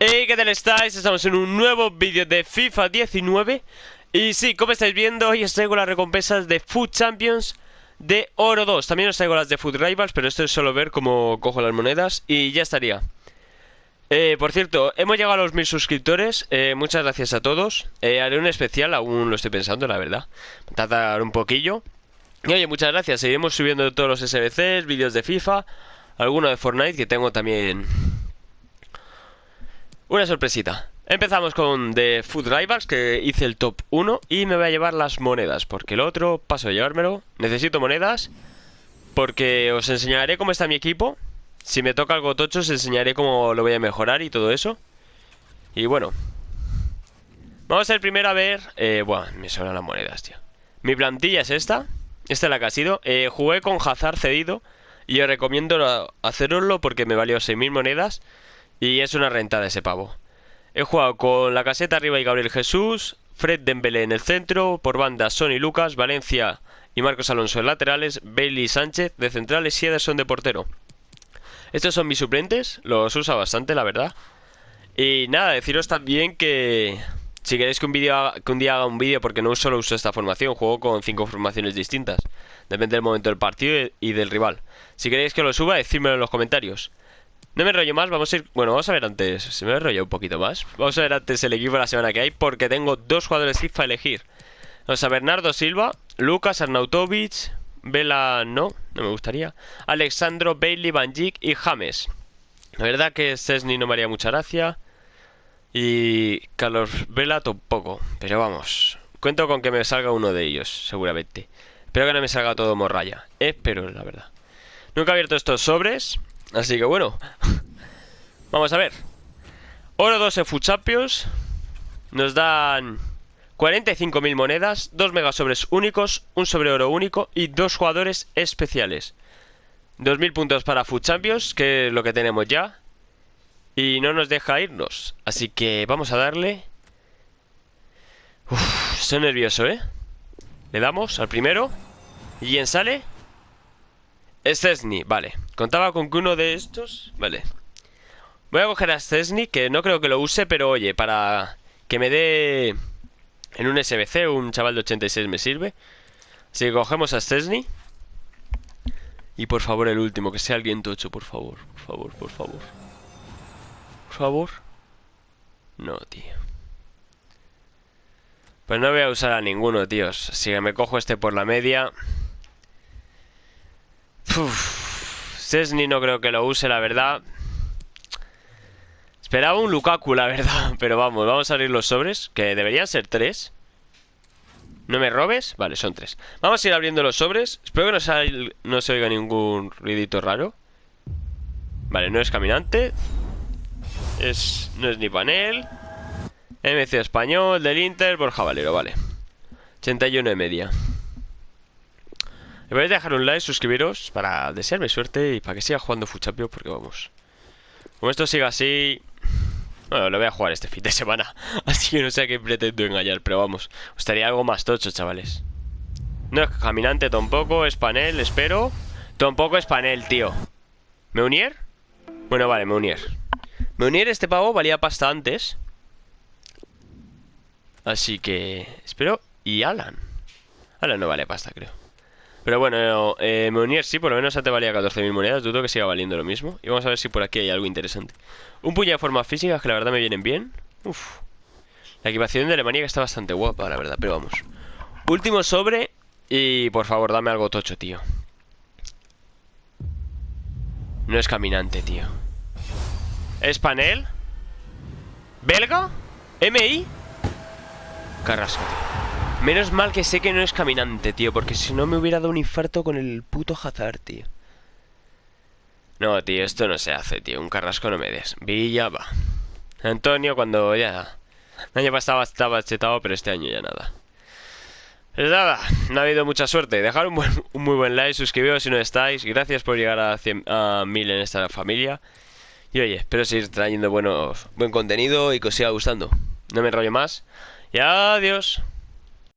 Hey, ¿qué tal estáis? Estamos en un nuevo vídeo de FIFA 19. Y sí, como estáis viendo, hoy os traigo las recompensas de FUT Champions de Oro 2. También os traigo las de FUT Rivals, pero esto es solo ver cómo cojo las monedas y ya estaría. Por cierto, hemos llegado a los 1000 suscriptores. Muchas gracias a todos. Haré un especial, aún lo estoy pensando, la verdad. Tardar un poquillo. Y oye, muchas gracias. Seguiremos subiendo todos los SBCs, vídeos de FIFA, alguno de Fortnite, que tengo también una sorpresita. Empezamos con The FUT Rivals, que hice el top 1 y me voy a llevar las monedas, porque el otro paso de llevármelo. Necesito monedas, porque os enseñaré cómo está mi equipo. Si me toca algo tocho, os enseñaré cómo lo voy a mejorar y todo eso. Y bueno, vamos a ir primero a ver... buah, me sobran las monedas, tío. Mi plantilla es esta. Esta es la que ha sido. Jugué con Hazard cedido y os recomiendo haceroslo porque me valió 6000 monedas y es una rentada ese pavo. He jugado con Lacazette arriba y Gabriel Jesús, Fred Dembélé en el centro, por banda Son y Lucas, Valencia y Marcos Alonso en laterales, Bailey y Sánchez de centrales y Ederson de portero. Estos son mis suplentes, los uso bastante, la verdad. Y nada, deciros también que si queréis que un día haga un vídeo, porque no solo uso esta formación, juego con 5 formaciones distintas. Depende del momento del partido y del rival. Si queréis que lo suba, decídmelo en los comentarios. No me enrollo más, vamos a ir... Bueno, vamos a ver antes... Se me enrolla un poquito más. Vamos a ver antes el equipo de la semana que hay, porque tengo dos jugadores FIFA a elegir. Vamos a Bernardo Silva, Lucas, Arnautovic, Vela... No me gustaría. Alexandro, Bailey, Van Dijk y James. La verdad que Szczęsny no me haría mucha gracia. Y Carlos Vela tampoco. Pero vamos, cuento con que me salga uno de ellos, seguramente. Espero que no me salga todo morralla. Espero, la verdad. Nunca he abierto estos sobres, así que bueno. Vamos a ver. Oro 2 en FUT Champions. Nos dan 45.000 monedas, 2 megasobres únicos, un sobre oro único y 2 jugadores especiales. 2000 puntos para FUT Champions, que es lo que tenemos ya. Y no nos deja irnos, así que vamos a darle. Estoy nervioso, ¿eh? Le damos al primero. ¿Y quién sale? Szczęsny, vale. Contaba con que uno de estos... Vale. Voy a coger a Szczęsny, que no creo que lo use, pero oye, para que me dé en un SBC, un chaval de 86 me sirve. Así que cogemos a Szczęsny. Y por favor el último, que sea alguien tocho, por favor. Por favor, por favor. Por favor. No, tío. Pues no voy a usar a ninguno, tíos. Así que me cojo este por la media. Szczęsny no creo que lo use, la verdad. Esperaba un Lukaku, la verdad. Pero vamos a abrir los sobres, que deberían ser 3. ¿No me robes? Vale, son 3. Vamos a ir abriendo los sobres. Espero que no se oiga ningún ruidito raro. Vale, no es caminante. No es ni panel. MC Español, del Inter, Borja Valero, vale. 81 de media. Me podéis dejar un like, suscribiros para desearme suerte y para que siga jugando FUT Champions, porque vamos, como esto siga así... Bueno, lo voy a jugar este fin de semana, así que no sé a qué pretendo engañar, pero vamos, os estaría algo más tocho, chavales. No es caminante tampoco, es panel, espero. Tampoco es panel, tío. ¿Meunier? Bueno, vale, Meunier. Meunier, este pavo valía pasta antes. Así que... espero. Y Alan no vale pasta, creo. Pero bueno, Meunier sí, por lo menos antes valía 14.000 monedas. Dudo que siga valiendo lo mismo. Y vamos a ver si por aquí hay algo interesante. Un puñado de formas físicas que la verdad me vienen bien. Uf. La equipación de Alemania que está bastante guapa, la verdad, pero vamos. Último sobre. Y por favor, dame algo tocho, tío. No es caminante, tío. ¿Es panel? ¿Belga? ¿MI? Carrasco, tío. Menos mal que sé que no es caminante, tío, porque si no me hubiera dado un infarto con el puto Hazard, tío. No, tío, esto no se hace, tío. Un Carrasco no me des. Villa, va. Antonio, cuando ya... El año pasado estaba chetado, pero este año ya nada. Pues nada, no ha habido mucha suerte. Dejad un muy buen like, suscribiros si no estáis. Gracias por llegar a 1000 en esta familia. Y oye, espero seguir trayendo buen contenido y que os siga gustando. No me enrollo más. Y adiós.